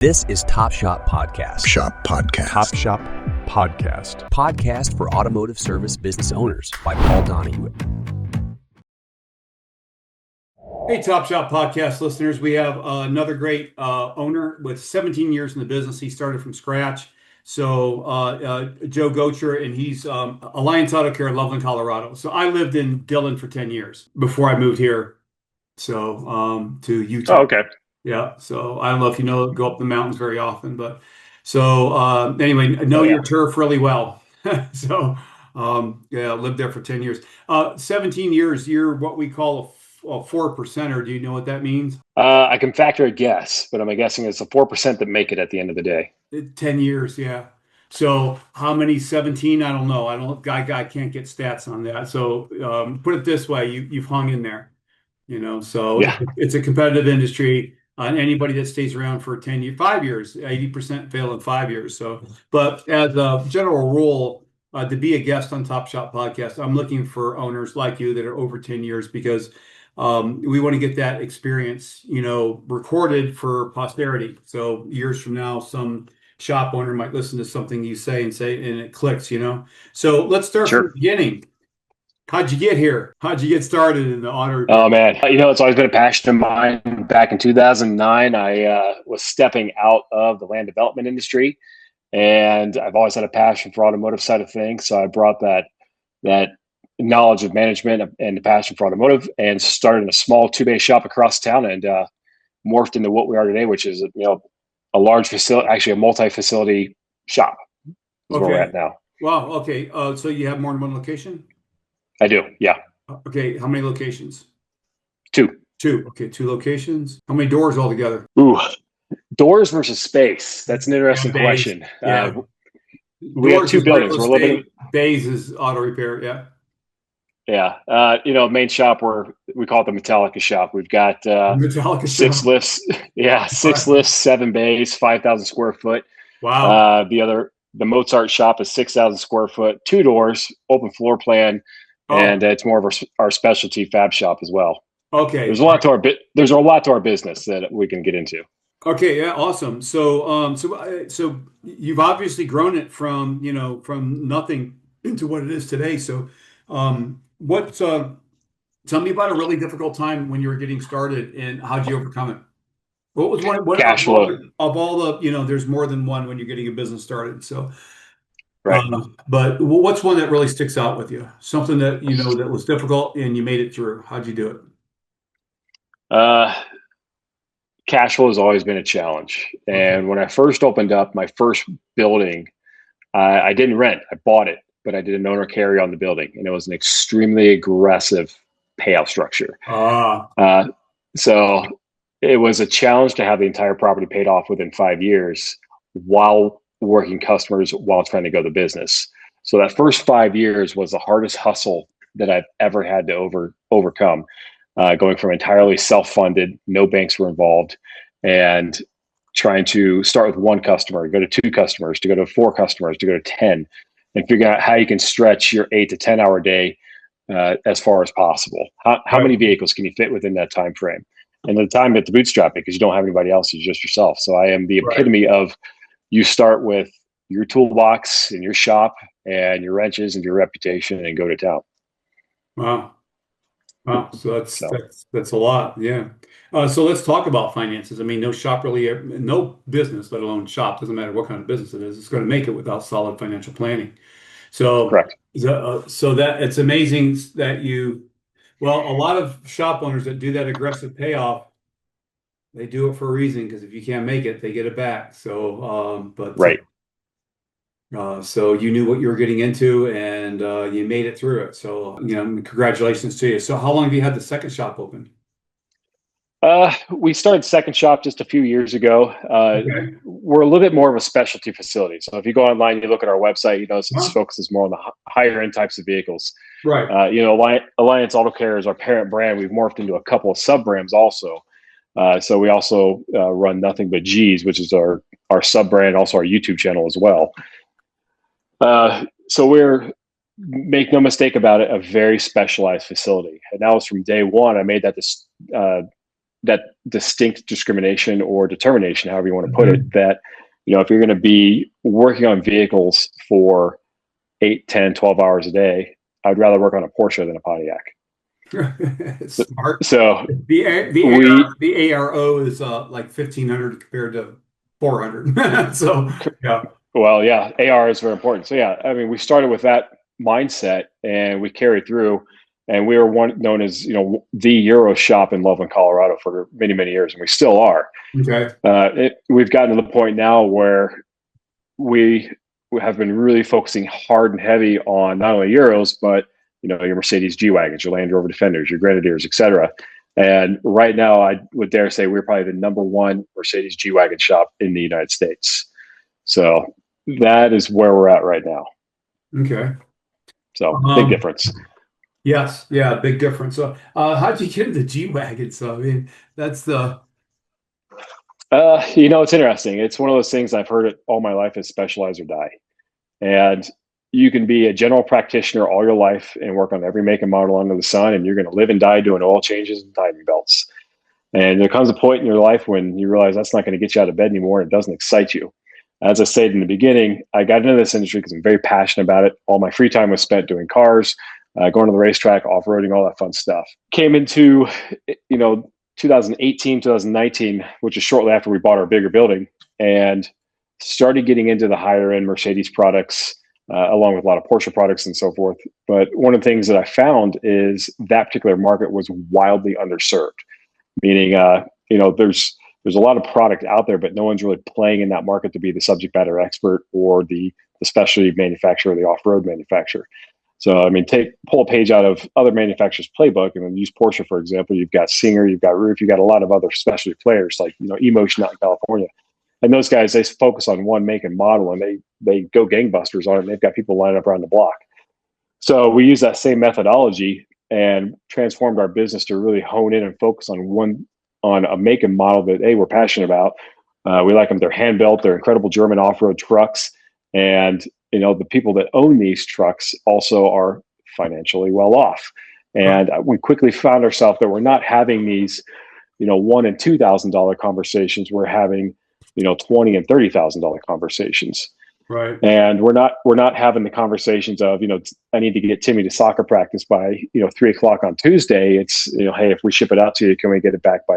This is Top Shop Podcast. Shop Podcast. Top Shop Podcast. Podcast for automotive service business owners by Paul Donahue. Hey, Top Shop Podcast listeners. We have another great owner with 17 years in the business. He started from scratch. So Joe Goacher, and he's Alliance Auto Care in Loveland, Colorado. So I lived in Dillon for 10 years before I moved here. So to Utah. Oh, okay. Yeah. So I don't know if you know, go up the mountains very often, but so anyway, I know your turf really well. So yeah, lived there for 10 years. 17 years, you're what we call a 4%er. Do you know what that means? I can factor a guess, but I'm guessing it's the 4% that make it at the end of the day. 10 years, yeah. So how many 17? I don't know. I don't. Guy can't get stats on that. So put it this way: you've hung in there, So Yeah. it's a competitive industry. Anybody that stays around for 10 years, 5 years, 80% fail in 5 years. So, but as a general rule, to be a guest on Top Shop Podcast, I'm looking for owners like you that are over 10 years because we want to get that experience, recorded for posterity. So years from now, some shop owner might listen to something you say and it clicks, So let's start from the beginning. How'd you get here? How'd you get started in the auto repair? Oh, man. It's always been a passion of mine. Back in 2009, I was stepping out of the land development industry, and I've always had a passion for automotive side of things. So I brought that knowledge of management and the passion for automotive and started in a small 2-bay shop across town and morphed into what we are today, which is, a large facility, actually a multi-facility shop is where we're at now. Wow. Okay. So you have more than one location? I do. Yeah. Okay. How many locations? 2. Okay. 2 locations. How many doors altogether? Ooh, doors versus space. That's an interesting question. Yeah. We have 2 buildings. We're living. Bays is auto repair. Yeah. Yeah. Main shop we call it the Metallica shop. We've got Metallica 6 shop. lifts. Yeah. 6 lifts, 7 bays, 5,000 square foot. Wow. The Mozart shop is 6,000 square foot, 2 doors, open floor plan. And it's more of our specialty fab shop as well. Okay. There's a lot to our business that we can get into. Okay. Yeah. Awesome. So, so you've obviously grown it from nothing into what it is today. So, tell me about a really difficult time when you were getting started and how'd you overcome it? What was one cash flow of all the, there's more than one when you're getting a business started. So, right. But what's one that really sticks out with you? Something that, that was difficult and you made it through. How'd you do it? Cash flow has always been a challenge. And when I first opened up my first building, I didn't rent, I bought it, but I did an owner carry on the building. And it was an extremely aggressive payout structure. So it was a challenge to have the entire property paid off within 5 years while working customers while trying to go the business. So that first 5 years was the hardest hustle that I've ever had to overcome, going from entirely self-funded, no banks were involved, and trying to start with 1 customer, go to 2 customers, to go to 4 customers, to go to 10, and figure out how you can stretch your 8 to 10 hour day as far as possible. How many vehicles can you fit within that time frame? And the time at the bootstrap, because you don't have anybody else, it's just yourself. So I am the epitome of, you start with your toolbox and your shop and your wrenches and your reputation and go to town. Wow. So that's a lot. Yeah. So let's talk about finances. I mean, no business, let alone shop, doesn't matter what kind of business it is going to make it without solid financial planning. So, correct. So that it's amazing that a lot of shop owners that do that aggressive payoff, they do it for a reason, because if you can't make it, they get it back. So, right. So you knew what you were getting into, and you made it through it. So, congratulations to you. So, how long have you had the second shop open? We started second shop just a few years ago. Okay. We're a little bit more of a specialty facility. So if you go online, you look at our website, it focuses more on the higher end types of vehicles. Right. Alliance Auto Care is our parent brand. We've morphed into a couple of sub brands also. So we also run Nothing But G's, which is our sub brand, also our YouTube channel as well. So we're, make no mistake about it, a very specialized facility. And that was from day one. I made that that distinct discrimination or determination, however you want to put it, that, if you're going to be working on vehicles for 8, 10, 12 hours a day, I'd rather work on a Porsche than a Pontiac. Smart. So the ARO is like 1,500 compared to 400. So yeah. Well, yeah, AR is very important. So yeah, I mean, we started with that mindset and we carried through, and we were known as the Euro shop in Loveland, Colorado for many, many years, and we still are. Okay. We've gotten to the point now where we have been really focusing hard and heavy on not only Euros, but your Mercedes G-Wagons, your Land Rover Defenders, your Grenadiers, etc. And right now, I would dare say we're probably the number one Mercedes G-Wagon shop in the United States. So that is where we're at right now. Okay. So big difference. Yes. Yeah. Big difference. So how'd you get into G-Wagon? So, I mean, that's the... it's interesting. It's one of those things I've heard it all my life is specialize or die. And you can be a general practitioner all your life and work on every make and model under the sun, and you're going to live and die doing oil changes and timing belts. And there comes a point in your life when you realize that's not going to get you out of bed anymore. And it doesn't excite you. As I said in the beginning, I got into this industry because I'm very passionate about it. All my free time was spent doing cars, going to the racetrack, off-roading, all that fun stuff. Came into, 2018, 2019, which is shortly after we bought our bigger building, and started getting into the higher end Mercedes products, along with a lot of Porsche products and so forth. But one of the things that I found is that particular market was wildly underserved, meaning, there's a lot of product out there, but no one's really playing in that market to be the subject matter expert or the specialty manufacturer or the off-road manufacturer. So, I mean, pull a page out of other manufacturers' playbook and then use Porsche, for example. You've got Singer, you've got Roof, you've got a lot of other specialty players like, Emotion out in California. And those guys, they focus on one make and model, and they go gangbusters on it, and they've got people lining up around the block. So we use that same methodology and transformed our business to really hone in and focus on a make and model that we're passionate about. We like them. They're hand built. They're incredible German off-road trucks. And, the people that own these trucks also are financially well off. And we quickly found ourselves that we're not having these, $1,000 and $2,000 conversations. We're having, $20,000 and $30,000 conversations. Right. And we're not having the conversations of, I need to get Timmy to soccer practice by, 3:00 on Tuesday. It's, hey, if we ship it out to you, can we get it back by,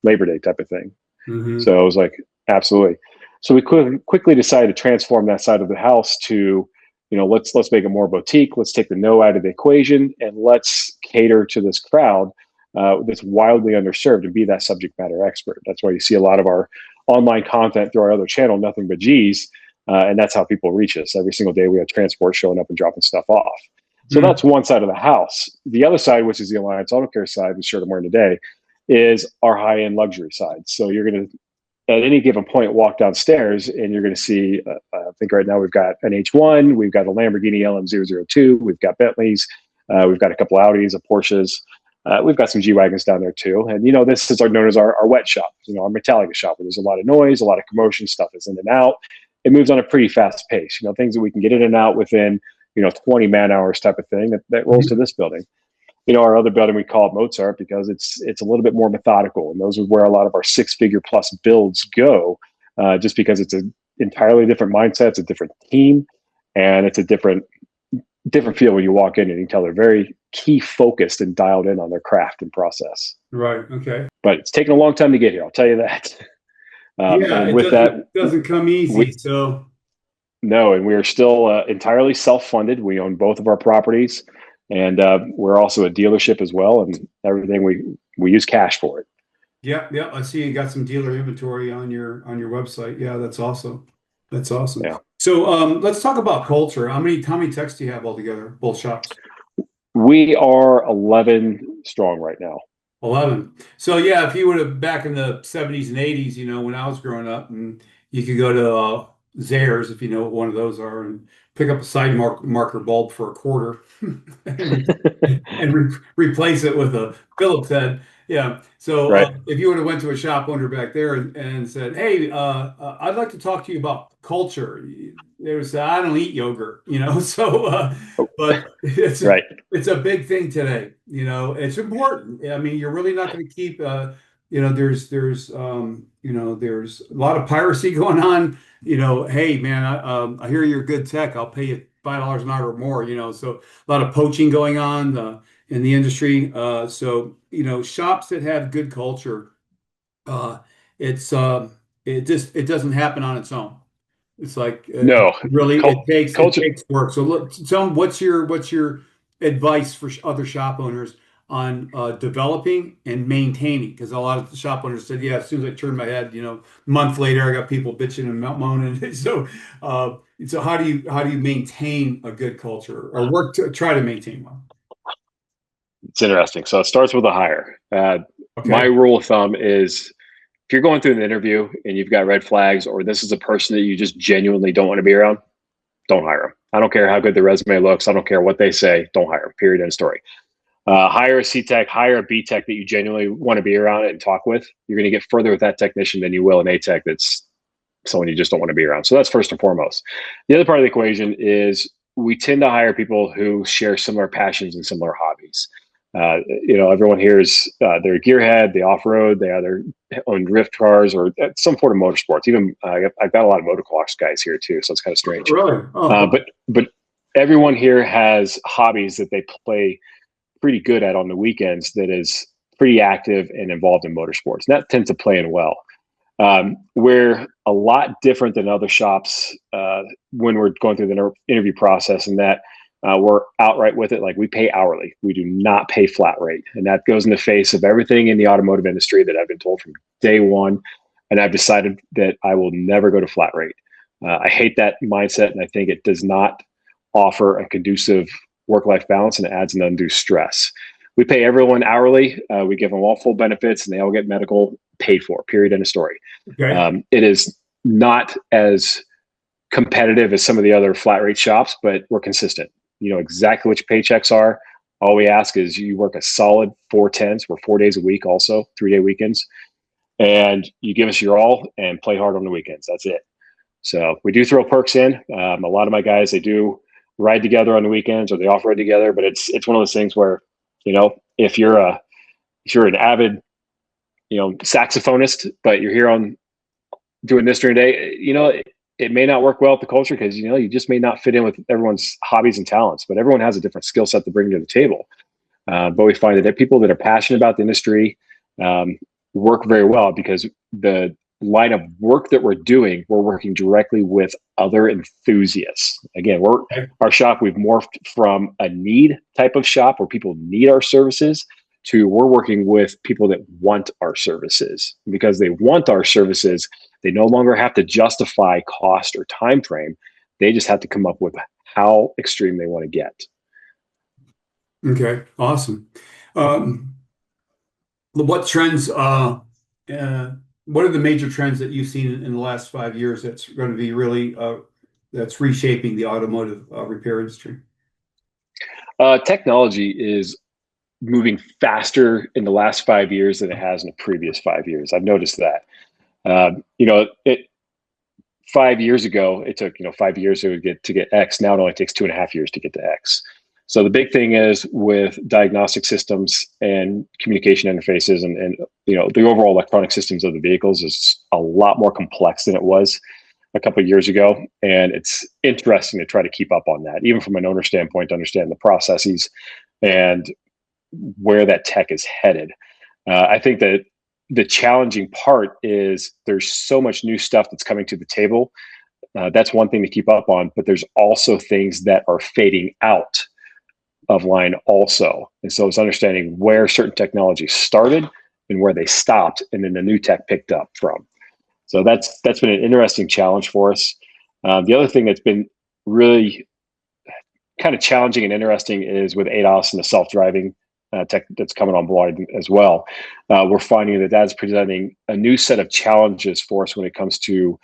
Labor Day type of thing. Mm-hmm. So it was like, absolutely. So we quickly decided to transform that side of the house to, let's make it more boutique. Let's take the no out of the equation and let's cater to this crowd that's wildly underserved and be that subject matter expert. That's why you see a lot of our online content through our other channel, Nothing But G's. And that's how people reach us. Every single day we have transport showing up and dropping stuff off. So that's one side of the house. The other side, which is the Alliance Auto Care side, which I'm wearing today, is our high-end luxury side. So you're going to, at any given point, walk downstairs and you're going to see, I think right now we've got an H1, we've got a Lamborghini LM002, we've got Bentleys, we've got a couple Audis, a Porsches, we've got some G-Wagons down there too. And, this is known as our wet shop, our Metallica shop, where there's a lot of noise, a lot of commotion, stuff is in and out. It moves on a pretty fast pace, things that we can get in and out within, 20 man hours type of thing that rolls to this building. Our other building, we call it Mozart because it's a little bit more methodical. And those are where a lot of our 6-figure plus builds go, just because it's an entirely different mindset. It's a different team, and it's a different feel when you walk in and you can tell they're very key focused and dialed in on their craft and process. Right. Okay. But it's taken a long time to get here. I'll tell you that. And with that, doesn't come easy. No, and we are still entirely self-funded. We own both of our properties, and we're also a dealership as well. And everything we use cash for it. Yeah. I see you got some dealer inventory on your website. Yeah, that's awesome. Yeah. So let's talk about culture. How many techs do you have altogether, both shops? We are 11 strong right now. 11. So yeah, if you would have back in the 70s and 80s, when I was growing up, and you could go to Zayre's, if you know what one of those are, and pick up a side marker bulb for a quarter and replace it with a Phillips head. Yeah. So right. If you would have went to a shop owner back there and said, hey, I'd like to talk to you about culture. I don't eat yogurt, so Oh, but right. it's a big thing today. It's important. I mean, you're really not going to keep there's a lot of piracy going on. Hey man, I hear you're a good tech. I'll pay you $5 an hour or more. So a lot of poaching going on in the industry. So shops that have good culture, uh, it's it doesn't happen on its own. It's like No, really it culture. takes work. So look, tell them what's your advice for other shop owners on developing and maintaining? Because a lot of the shop owners said, yeah, as soon as I turned my head, a month later, I got people bitching and moaning. So how do you maintain a good culture or work to try to maintain one? It's interesting. So it starts with a hire. My Okay. rule of thumb is if you're going through an interview and you've got red flags, or this is a person that you just genuinely don't want to be around, don't hire them. I don't care how good the resume looks. I don't care what they say. Don't hire them. Period. End of story. Hire a C-Tech, hire a B-Tech that you genuinely want to be around and talk with. You're going to get further with that technician than you will an A-Tech that's someone you just don't want to be around. So that's first and foremost. The other part of the equation is we tend to hire people who share similar passions and similar hobbies. Everyone here is they're a gearhead, they off-road, they either own drift cars or some form of motorsports. Even I've got a lot of motocross guys here too, so it's kind of strange. Really? Oh, But everyone here has hobbies that they play pretty good at on the weekends that is pretty active and involved in motorsports. And that tends to play in well. We're a lot different than other shops when we're going through the interview process, and that we're outright with it. Like, we pay hourly. We do not pay flat rate. And that goes in the face of everything in the automotive industry that I've been told from day one. And I've decided that I will never go to flat rate. I hate that mindset, and I think it does not offer a conducive work-life balance, and it adds an undue stress. We pay everyone hourly. We give them all full benefits, and they all get medical paid for, period, end of story. okay. It is not as competitive as some of the other flat rate shops, but we're consistent. You know exactly what your paychecks are. All we ask is you work a solid 4 10s. We're 4 days a week, also 3-day weekends, and you give us your all and play hard on the weekends. That's it. So we do throw perks in. A lot of my guys, they do ride together on the weekends, or they off road together. But it's one of those things where, if you're an avid, saxophonist, but you're here on doing this during the day, it may not work well with the culture, because you just may not fit in with everyone's hobbies and talents. But everyone has a different skill set to bring to the table. But we find that people that are passionate about the industry work very well, because the line of work that we're doing, we're working directly with other enthusiasts. Again, our shop, we've morphed from a need type of shop where people need our services to we're working with people that want our services. Because they want our services, they no longer have to justify cost or time frame. They just have to come up with how extreme they want to get. Okay. Awesome. What trends? What are the major trends that you've seen in the last 5 years that's going to be really that's reshaping the automotive repair industry? Technology is moving faster in the last 5 years than it has in the previous 5 years. I've noticed that. 5 years ago, it took 5 years to get X. Now it only takes 2.5 years to get to X. So the big thing is with diagnostic systems and communication interfaces and the overall electronic systems of the vehicles is a lot more complex than it was a couple of years ago. And it's interesting to try to keep up on that, even from an owner standpoint, to understand the processes and where that tech is headed. I think that the challenging part is there's so much new stuff that's coming to the table. That's one thing to keep up on, but there's also things that are fading out of line also. And so it's understanding where certain technology started and where they stopped, and then the new tech picked up from. So that's been an interesting challenge for us. The other thing that's been really kind of challenging and interesting is with ADAS and the self-driving tech that's coming on board as well. We're finding that that's presenting a new set of challenges for us when it comes to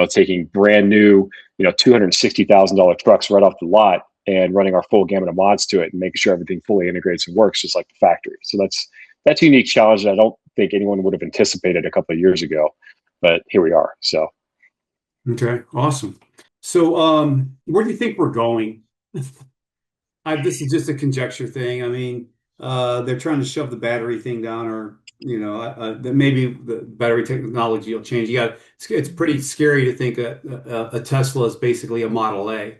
taking brand new $260,000 trucks right off the lot and running our full gamut of mods to it and making sure everything fully integrates and works just like the factory. So that's a unique challenge that I don't think anyone would have anticipated a couple of years ago, but here we are. So. Okay, awesome. So, where do you think we're going? This is just a conjecture thing. I mean, they're trying to shove the battery thing down, or that maybe the battery technology will change. It's pretty scary to think that a Tesla is basically a Model A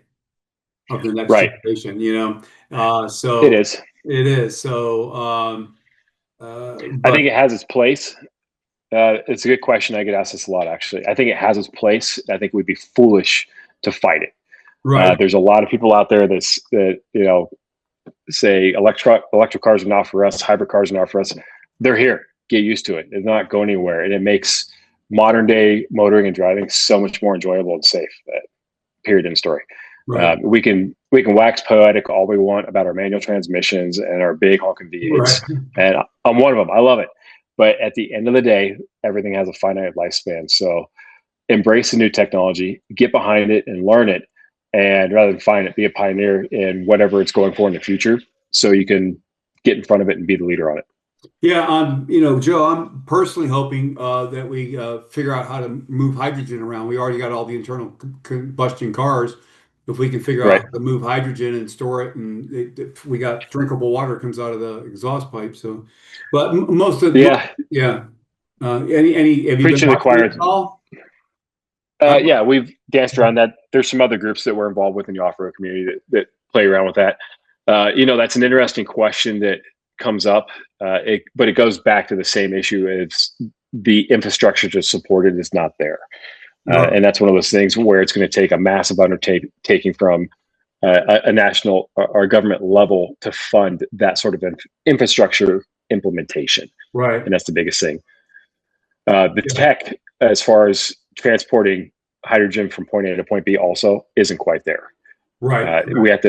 of the next Right. generation. It So is. it is. So, I but think it has its place. It's a good question. I get asked this a lot, actually. I think it has its place. I think we'd be foolish to fight it. right, There's a lot of people out there that say electric cars are not for us, hybrid cars are not for us. They're here. Get used to it. It's not going anywhere, and it makes modern day motoring and driving so much more enjoyable and safe. Period. End story. right, We can wax poetic all we want about our manual transmissions and our big honking right, V8s, and I'm one of them. I love it, but at the end of the day, everything has a finite lifespan. So embrace the new technology, get behind it, and learn it. And rather than find it, be a pioneer in whatever it's going for in the future, so you can get in front of it and be the leader on it. Yeah, Joe, I'm personally hoping that we figure out how to move hydrogen around. We already got all the internal combustion cars. If we can figure out Right. how to move hydrogen and store it, and we got drinkable water comes out of the exhaust pipe. So, but Yeah. yeah. Any have you been Preaching to the watching it choir. at all? I, Yeah, we've danced around that. There's some other groups that we're involved with in the off-road community that play around with that. That's an interesting question that comes up, but it goes back to the same issue as the infrastructure to support it is not there. right, And that's one of those things where it's going to take a massive undertaking from a national or government level to fund that sort of infrastructure implementation. right, And that's the biggest thing. The tech, as far as transporting hydrogen from point A to point B, also isn't quite there. right. We have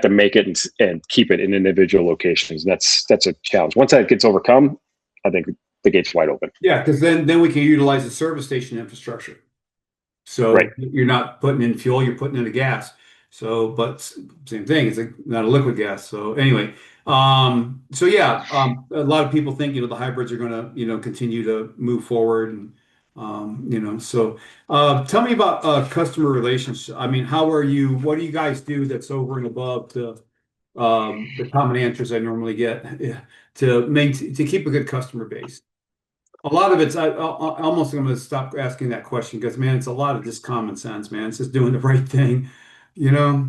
to make it and keep it in individual locations. That's a challenge. Once that gets overcome, I think the gate's wide open. Yeah, because then we can utilize the service station infrastructure. Right. So you're not putting in fuel, you're putting in a gas. So, but same thing, it's like not a liquid gas. So anyway, so yeah, a lot of people think, the hybrids are gonna, continue to move forward and, so, tell me about, customer relations. I mean, what do you guys do that's over and above the common answers I normally get to keep a good customer base? A lot of it's I almost I'm going to stop asking that question because man, it's a lot of just common sense, man. It's just doing the right thing, you know?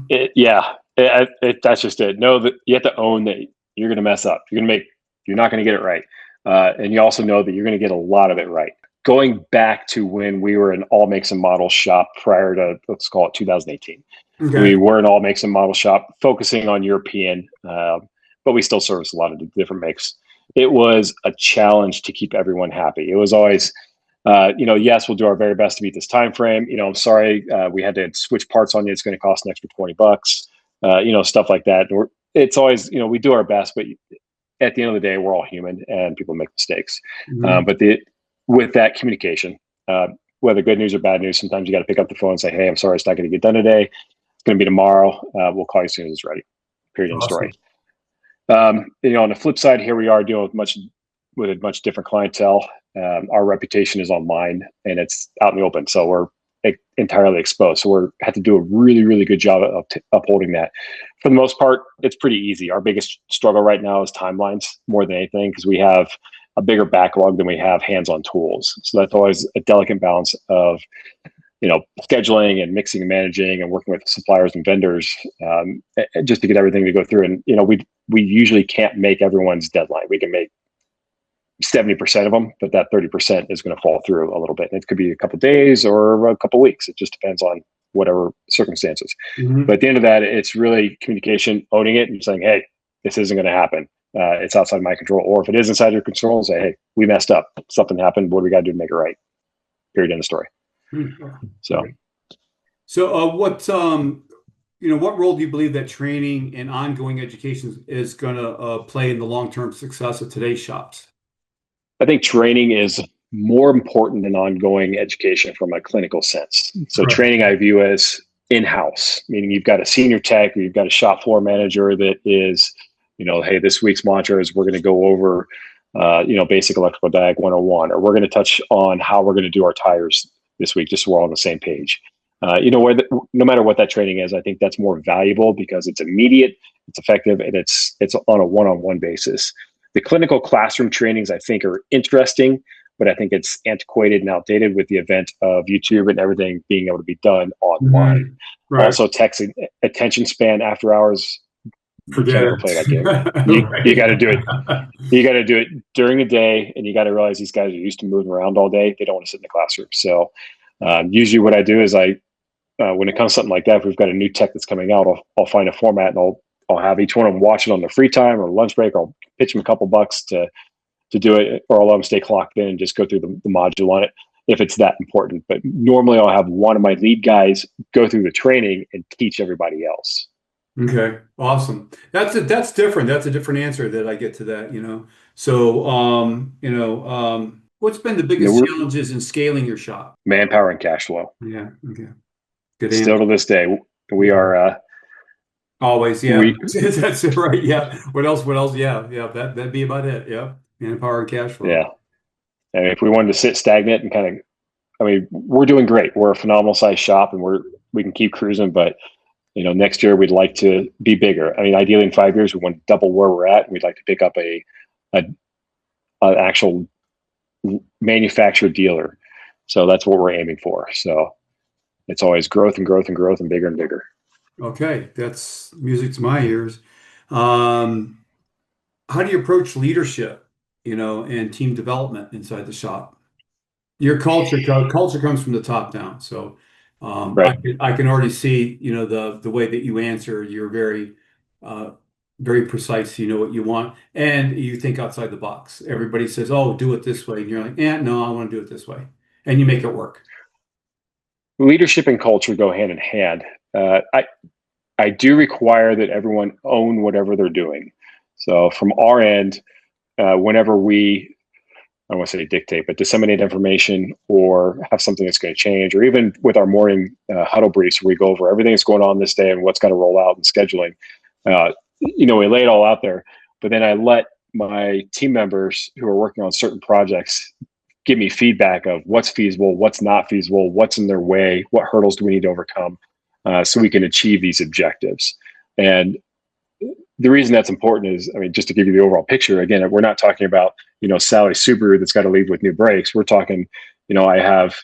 That's just it. Know that you have to own that you're going to mess up. You're not going to get it right. And you also know that you're going to get a lot of it right. Going back to when we were an all makes and model shop prior to, let's call it 2018. Okay. We were an all makes and model shop focusing on European, but we still service a lot of different makes. It was a challenge to keep everyone happy. It was always, yes, we'll do our very best to meet this time frame. I'm sorry, we had to switch parts on you. It's going to cost an extra $20. Stuff like that. It's always, we do our best, but at the end of the day, we're all human and people make mistakes. Mhm. But with that communication, whether good news or bad news, sometimes you got to pick up the phone and say, "Hey, I'm sorry, it's not going to get done today. It's going to be tomorrow. We'll call you as soon as it's ready." Period. End Awesome. story. On the flip side, here we are dealing with a much different clientele. Our reputation is online and it's out in the open, so we're entirely exposed. So we have to do a really, really good job of upholding that. For the most part, it's pretty easy. Our biggest struggle right now is timelines more than anything because we have a bigger backlog than we have hands-on tools. So that's always a delicate balance of scheduling and mixing and managing and working with suppliers and vendors just to get everything to go through. And we usually can't make everyone's deadline. We can make 70% of them, but that 30% is going to fall through a little bit. And it could be a couple of days or a couple of weeks. It just depends on whatever circumstances. Mhm. But at the end of that, it's really communication, owning it and saying, "Hey, this isn't going to happen. It's outside my control." Or if it is inside your control, say, "Hey, we messed up. Something happened. What do we got to do to make it right?" Period. End of story. So. What role do you believe that training and ongoing education is going to play in the long-term success of today's shops? I think training is more important than ongoing education from a clinical sense. So Right. training I view as in-house, meaning you've got a senior tech, or you've got a shop floor manager that is, hey, this week's mantra is we're going to go over, basic electrical diag 101, or we're going to touch on how we're going to do our tires this week, just so we're all on the same page. no matter what that training is, I think that's more valuable because it's immediate, it's effective, and it's on a one-on-one basis. The clinical classroom trainings I think are interesting, but I think it's antiquated and outdated with the advent of YouTube and everything being able to be done online. Right. Also, texting attention span after hours. You Forget can't go it. play that game. Right. You got to do it. You got to do it during the day, and you got to realize these guys are used to moving around all day. They don't want to sit in the classroom. So usually, what I do is when it comes to something like that, if we've got a new tech that's coming out, I'll find a format and I'll have each one of them watch it on their free time or lunch break. I'll pitch them a couple bucks to do it, or I'll let them stay clocked in and just go through the module on it if it's that important. But normally I'll have one of my lead guys go through the training and teach everybody else. Okay, awesome. That's different. That's a different answer that I get to that, So, what's been the biggest challenges in scaling your shop? Manpower and cash flow. Yeah. Okay. Good answer. Still to this day, we are always, yeah. That's right. Yeah. What else? Yeah. That'd be about it. Yeah. Manpower and cash flow. Yeah. And if we wanted to sit stagnant and we're doing great. We're a phenomenal size shop, and we can keep cruising, but next year we'd like to be bigger. Ideally in 5 years, we want to double where we're at. We'd like to pick up an actual manufacturer dealer. So that's what we're aiming for. So it's always growth and growth and growth and bigger and bigger. Okay. That's music to my ears. How do you approach leadership, and team development inside the shop? Your culture comes from the top down. So Right. I can already see, the way that you answer. You're very, very precise. You know what you want, and you think outside the box. Everybody says, "Oh, do it this way," and you're like, "No, I want to do it this way," and you make it work. Leadership and culture go hand in hand. I do require that everyone own whatever they're doing. So from our end, whenever we, I don't want to say dictate, but disseminate information or have something that's going to change, or even with our morning huddle briefs, where we go over everything that's going on this day and what's got to roll out and scheduling. We lay it all out there, but then I let my team members who are working on certain projects give me feedback of what's feasible, what's not feasible, what's in their way, what hurdles do we need to overcome, so we can achieve these objectives. And the reason that's important is, just to give you the overall picture, again, we're not talking about, Sally's Subaru that's got to leave with new brakes. We're talking, I have,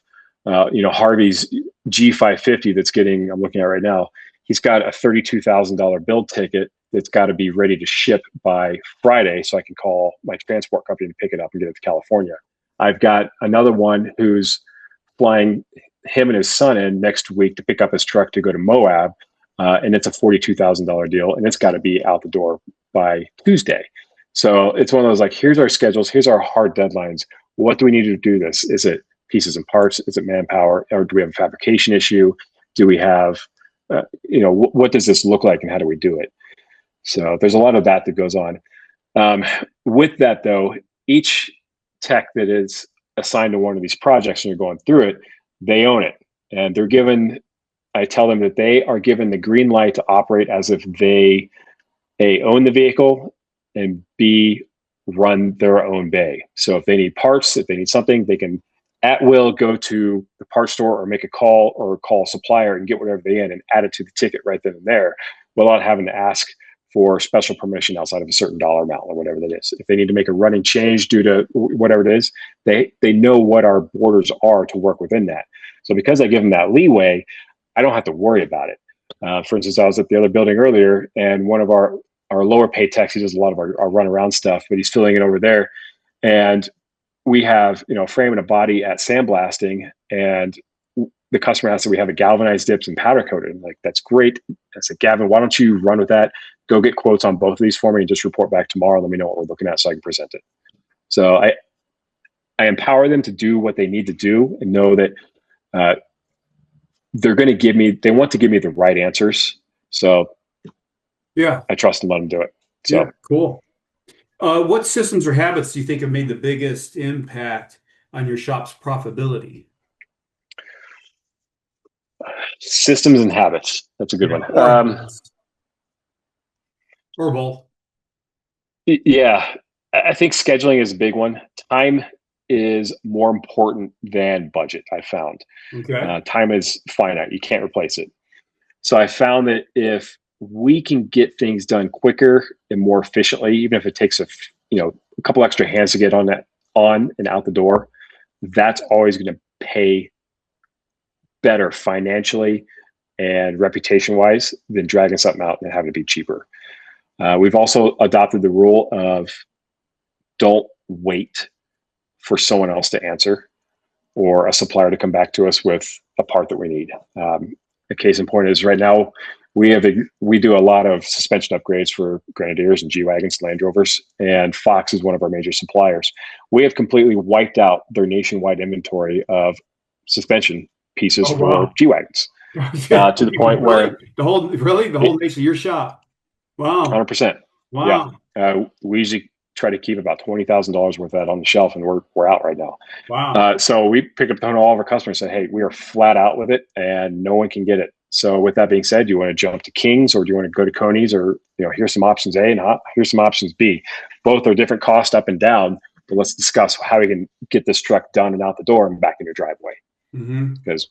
Harvey's G550 that's I'm looking at right now. He's got a $32,000 build ticket that's got to be ready to ship by Friday, so I can call my transport company to pick it up and get it to California. I've got another one who's flying him and his son in next week to pick up his truck to go to Moab. And it's a $42,000 deal, and it's got to be out the door by Tuesday. So it's one of those, here's our schedules, here's our hard deadlines. What do we need to do this? Is it pieces and parts? Is it manpower? Or do we have a fabrication issue? Do we have, what does this look like and how do we do it? So there's a lot of that goes on. With that though, each tech that is assigned to one of these projects and you're going through it, they own it. And I tell them that they are given the green light to operate as if they A, own the vehicle, and B, run their own bay. So if they need parts, if they need something, they can at will go to the parts store or make a call or call a supplier and get whatever they need and add it to the ticket right then and there without having to ask for special permission outside of a certain dollar amount or whatever that is. If they need to make a running change due to whatever it is, they know what our borders are to work within that. So because I give them that leeway, I don't have to worry about it. For instance, I was at the other building earlier, and one of our lower paid techs, he does a lot of our runaround stuff, but he's filling it over there. And we have, a frame and a body at sandblasting, and the customer asked if we have a galvanized dips and powder coated. I'm like, that's great. I said, Gavin, why don't you run with that? Go get quotes on both of these for me and just report back tomorrow. Let me know what we're looking at so I can present it. So I empower them to do what they need to do and know that they want to give me the right answers. So yeah, I trust and let them do it. So yeah, cool. What systems or habits do you think have made the biggest impact on your shop's profitability? Systems and habits. That's a good one. Or both. Yeah, I think scheduling is a big one. Time is more important than budget, I found. Okay. Time is finite. You can't replace it. So I found that if we can get things done quicker and more efficiently, even if it takes a couple extra hands to get on and out the door, that's always going to pay better financially and reputation wise than dragging something out and having to be cheaper. We've also adopted the rule of don't wait for someone else to answer or a supplier to come back to us with a part that we need. A case in point is right now we do a lot of suspension upgrades for Grenadiers and G-Wagons, Land Rovers, and Fox is one of our major suppliers. We have completely wiped out their nationwide inventory of suspension pieces for G-Wagons to the point where the whole nation, your shop. Wow. 100%. Wow. Yeah. We usually try to keep about $20,000 worth of that on the shelf, and we're out right now. Wow. So we pick up the phone to all of our customers and say, hey, we are flat out with it and no one can get it. So with that being said, do you want to jump to King's or do you want to go to Coney's, or here's some options A and here's some options B. Both are different cost up and down, but let's discuss how we can get this truck done and out the door and back in your driveway. Because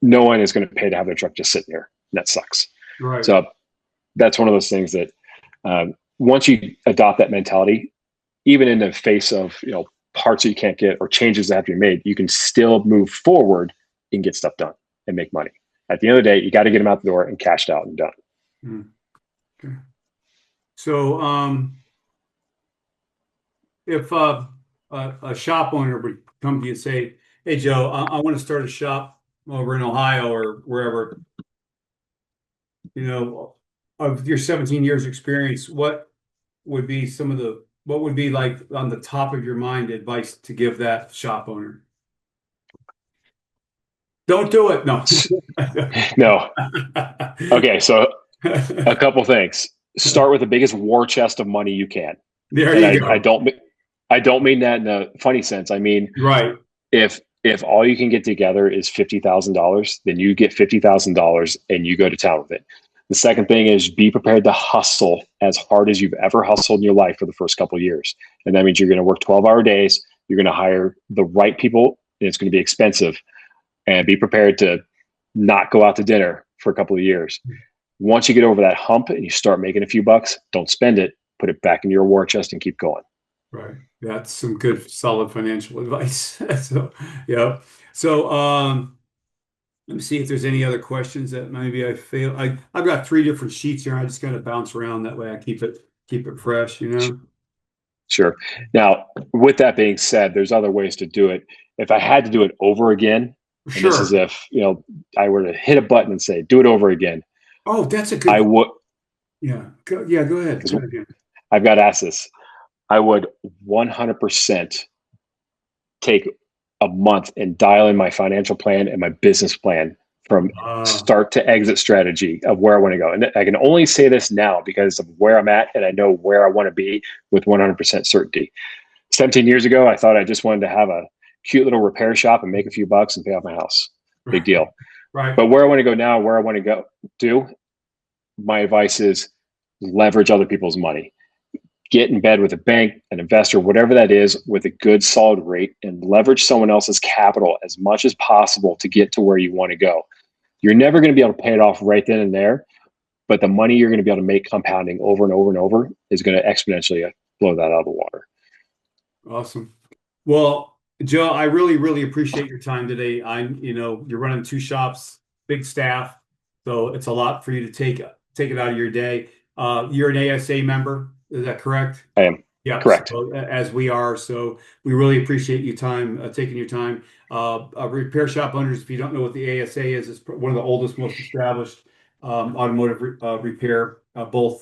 no one is going to pay to have their truck just sitting there. And that sucks. Right. So that's one of those things that once you adopt that mentality, even in the face of parts that you can't get or changes that have to be made, you can still move forward and get stuff done and make money. At the end of the day, you got to get them out the door and cashed out and done. Okay. So if a shop owner would come to you and say, hey, Joe, I want to start a shop over in Ohio or wherever, of your 17 years experience, what would be like on the top of your mind advice to give that shop owner? Don't do it. No. No. Okay. So a couple things. Start with the biggest war chest of money you can. There you go. I don't mean that in a funny sense. I mean, right. If all you can get together is $50,000, then you get $50,000 and you go to town with it. The second thing is be prepared to hustle as hard as you've ever hustled in your life for the first couple of years. And that means you're going to work 12-hour days. You're going to hire the right people, and it's going to be expensive. And be prepared to not go out to dinner for a couple of years. Once you get over that hump and you start making a few bucks, don't spend it. Put it back in your war chest and keep going. Right. That's some good, solid financial advice. So, yeah. So, let me see if there's any other questions that maybe I failed. I've got 3 different sheets here. I just kind of bounce around that way. I keep it fresh, Sure. Now, with that being said, there's other ways to do it. If I had to do it over again, and this is if I were to hit a button and say, do it over again. Oh, that's a good. I would. Yeah. Go ahead. I've got asked this. I would 100% take a month and dial in my financial plan and my business plan from start to exit strategy of where I want to go. And I can only say this now because of where I'm at and I know where I want to be with 100% certainty. 17 years ago, I thought I just wanted to have a cute little repair shop and make a few bucks and pay off my house. Big deal. Right. But where I want to go now, where I want to go do, my advice is leverage other people's money. Get in bed with a bank, an investor, whatever that is, with a good solid rate, and leverage someone else's capital as much as possible to get to where you want to go. You're never going to be able to pay it off right then and there, but the money you're going to be able to make compounding over and over and over is going to exponentially blow that out of the water. Awesome. Well, Joe, I really, really appreciate your time today. You're running 2 shops, big staff, so it's a lot for you to take it out of your day. You're an ASA member. Is that correct? I am. Yeah, correct. So, as we are. So we really appreciate you taking your time. Repair shop owners, if you don't know what the ASA is, it's one of the oldest, most established automotive repair, both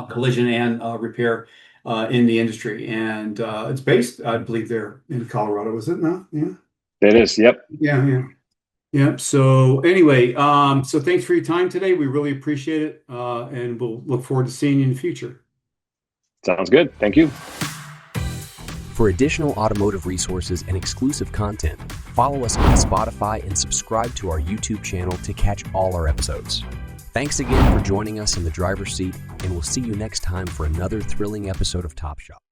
collision and repair in the industry. And it's based, I believe, there in Colorado. Is it not? Yeah. It is. Yep. Yeah. So anyway, so thanks for your time today. We really appreciate it. And we'll look forward to seeing you in the future. Sounds good. Thank you. For additional automotive resources and exclusive content, follow us on Spotify and subscribe to our YouTube channel to catch all our episodes. Thanks again for joining us in the driver's seat, and we'll see you next time for another thrilling episode of Top Shop.